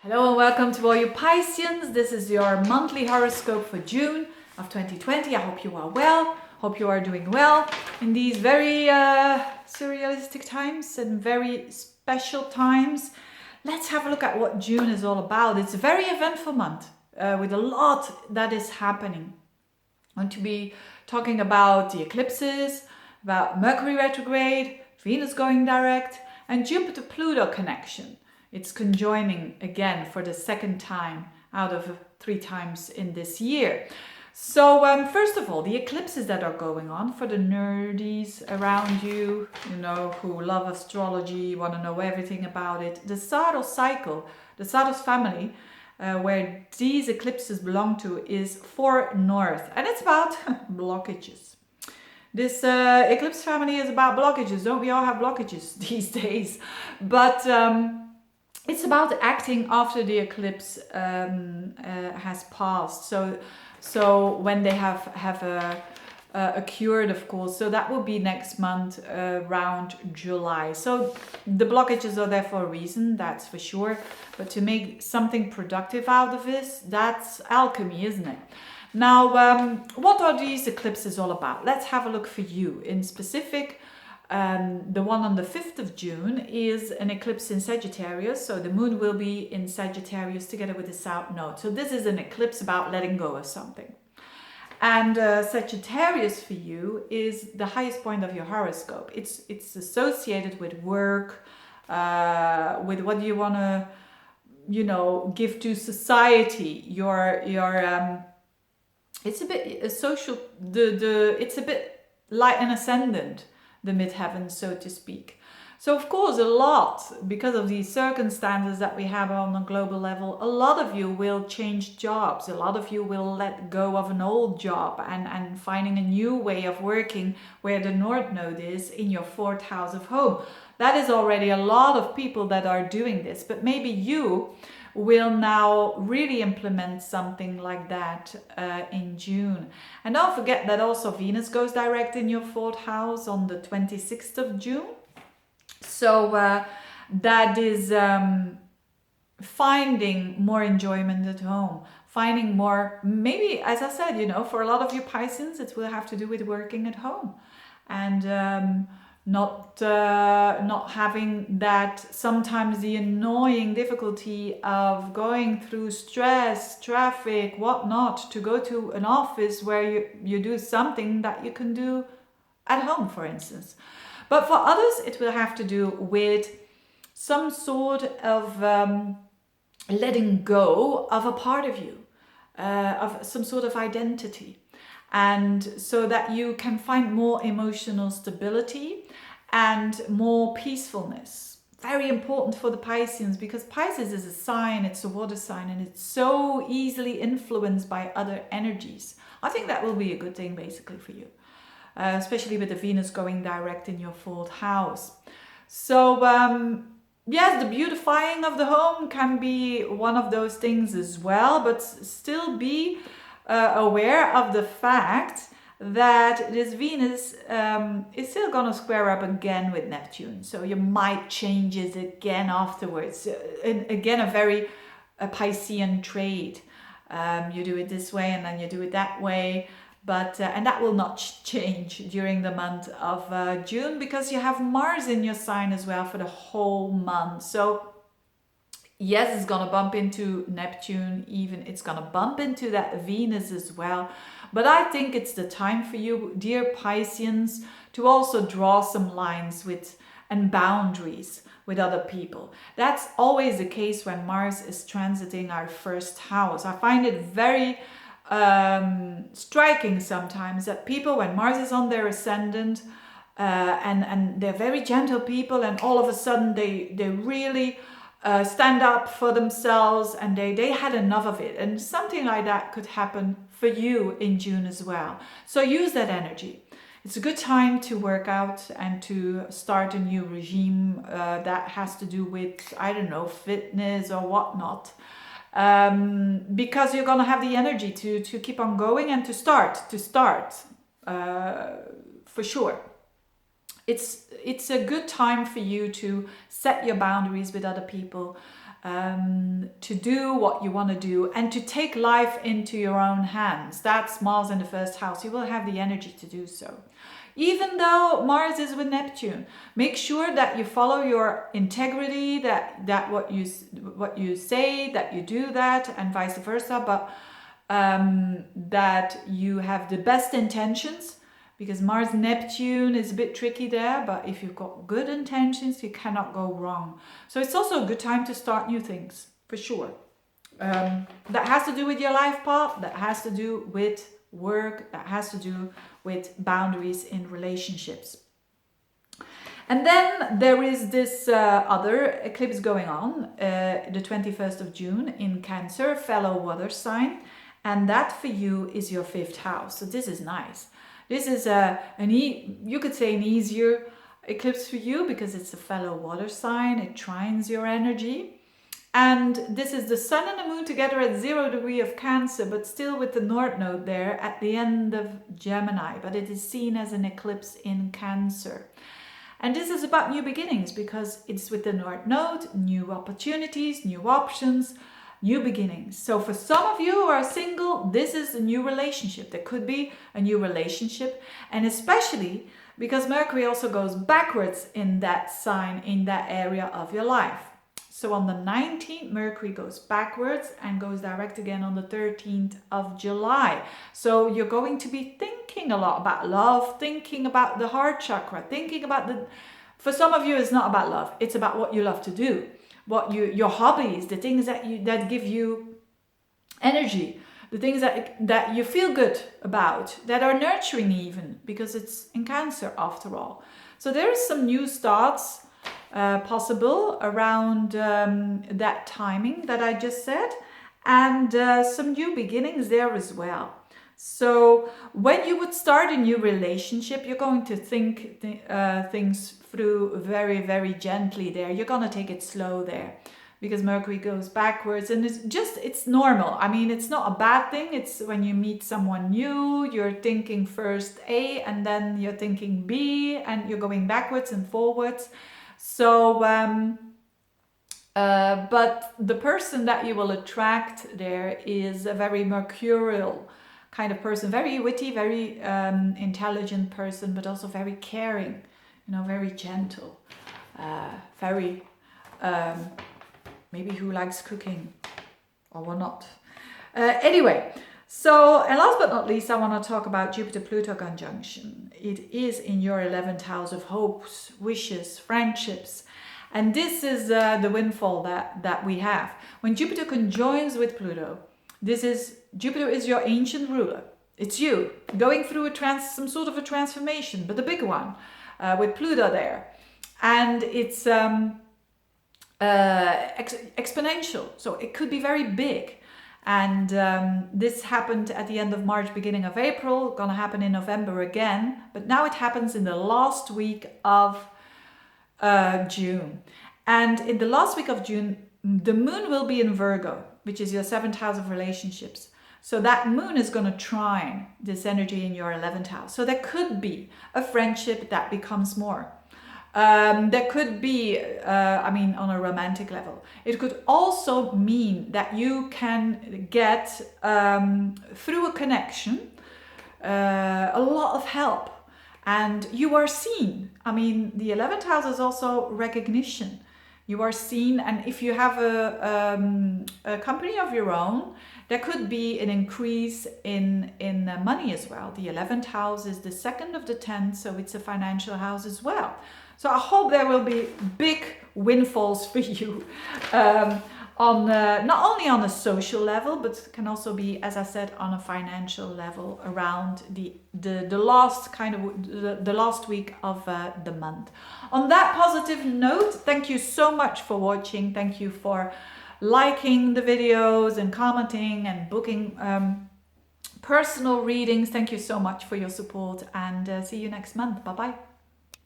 Hello and welcome to all you Pisceans. This is your monthly horoscope for June of 2020. I hope you are well. Hope you are doing well in these very surrealistic times and very special times. Let's have a look at what June is all about. It's a very eventful month with a lot that is happening. I'm going to be talking about the eclipses, about Mercury retrograde, Venus going direct, and Jupiter-Pluto connection. It's conjoining again for the second time out of 3 times in this year. So first of all, the eclipses that are going on for the nerdies around you, who love astrology, want to know everything about it. The Saros cycle, the Saros family, where these eclipses belong to, is 4 north, and it's about blockages. This eclipse family is about blockages. Don't we all have blockages these days? But it's about acting after the eclipse has passed. So when they have occurred, of course. So that will be next month, around July. So the blockages are there for a reason, that's for sure. But to make something productive out of this, that's alchemy, isn't it? Now, what are these eclipses all about? Let's have a look for you in specific. The one on the 5th of June is an eclipse in Sagittarius, so the moon will be in Sagittarius together with the South Node. So this is an eclipse about letting go of something. And Sagittarius for you is the highest point of your horoscope. It's associated with work, with what you want to, give to society. It's a bit social. It's a bit light and ascendant, the midheavens, so to speak. So of course, a lot, because of these circumstances that we have on a global level, a lot of you will change jobs. A lot of you will let go of an old job and finding a new way of working where the North Node is in your 4th house of home. That is already a lot of people that are doing this, but maybe you will now really implement something like that in June. And don't forget that also Venus goes direct in your 4th house on the 26th of June. So that is finding more enjoyment at home, finding more, maybe, as I said, for a lot of you Pisceans, it will have to do with working at home and not having that, sometimes the annoying difficulty of going through stress, traffic, whatnot, to go to an office where you do something that you can do at home, for instance. But for others, it will have to do with some sort of letting go of a part of you, of some sort of identity. And so that you can find more emotional stability and more peacefulness. Very important for the Pisceans, because Pisces is a sign, it's a water sign, and it's so easily influenced by other energies. I think that will be a good thing basically for you, especially with the Venus going direct in your 4th house. So yes, the beautifying of the home can be one of those things as well, but still be aware of the fact that this Venus is still going to square up again with Neptune. So you might change it again afterwards. And again, a very Piscean trait. You do it this way and then you do it that way. But and that will not change during the month of June, because you have Mars in your sign as well for the whole month. So yes, it's going to bump into Neptune, even it's going to bump into that Venus as well. But I think it's the time for you, dear Pisceans, to also draw some lines with and boundaries with other people. That's always the case when Mars is transiting our 1st house. I find it very striking sometimes that people, when Mars is on their ascendant, and they're very gentle people, and all of a sudden they really stand up for themselves, and they had enough of it. And something like that could happen for you in June as well. So use that energy. It's a good time to work out and to start a new regime that has to do with, fitness or whatnot. Because you're going to have the energy to keep on going and to start for sure. It's a good time for you to set your boundaries with other people, to do what you want to do and to take life into your own hands. That's Mars in the first house. You will have the energy to do so. Even though Mars is with Neptune, make sure that you follow your integrity, that what you say, that you do that, and vice versa, but that you have the best intentions, because Mars Neptune is a bit tricky there, but if you've got good intentions, you cannot go wrong. So it's also a good time to start new things, for sure. That has to do with your life path, that has to do with work, that has to do with boundaries in relationships. And then there is this other eclipse going on, the 21st of June in Cancer, fellow water sign, and that for you is your 5th house. So this is nice. This is you could say an easier eclipse for you because it's a fellow water sign. It trines your energy. And this is the sun and the moon together at 0 degree of Cancer, but still with the North Node there at the end of Gemini. But it is seen as an eclipse in Cancer. And this is about new beginnings because it's with the North Node, new opportunities, new options, new beginnings. So for some of you who are single, this is a new relationship. There could be a new relationship, and especially because Mercury also goes backwards in that sign, in that area of your life. So on the 19th, Mercury goes backwards and goes direct again on the 13th of July. So you're going to be thinking a lot about love, thinking about the heart chakra, thinking about for some of you, it's not about love. It's about what you love to do, your hobbies, the things that give you energy, the things that you feel good about, that are nurturing even, because it's in Cancer after all. So there is some new starts possible around that timing that I just said, and some new beginnings there as well. So when you would start a new relationship, you're going to think things through very, very gently there. You're going to take it slow there because Mercury goes backwards, and it's normal. I mean, it's not a bad thing. It's when you meet someone new, you're thinking first A and then you're thinking B and you're going backwards and forwards. So, but the person that you will attract there is a very mercurial kind of person, very witty, very intelligent person, but also very caring, very gentle, very, maybe who likes cooking or whatnot. Anyway, so, and last but not least, I want to talk about Jupiter-Pluto conjunction. It is in your 11th house of hopes, wishes, friendships. And this is the windfall that we have. When Jupiter conjoins with Pluto, Jupiter is your ancient ruler. It's you going through some sort of a transformation, but a big one with Pluto there. And it's exponential, so it could be very big. And this happened at the end of March, beginning of April, gonna happen in November again, but now it happens in the last week of June. And in the last week of June, the moon will be in Virgo, which is your 7th house of relationships. So that moon is going to trine this energy in your 11th house. So there could be a friendship that becomes more. There could be, on a romantic level. It could also mean that you can get, through a connection, a lot of help. And you are seen. I mean, the 11th house is also recognition. You are seen, and if you have a company of your own, there could be an increase in money as well. The 11th house is the 2nd of the 10th, so it's a financial house as well. So I hope there will be big windfalls for you, on not only on a social level, but can also be, as I said, on a financial level around the last the last week of the month. On that positive note, thank you so much for watching. Thank you for liking the videos and commenting and booking personal readings. Thank you so much for your support, and see you next month. Bye bye.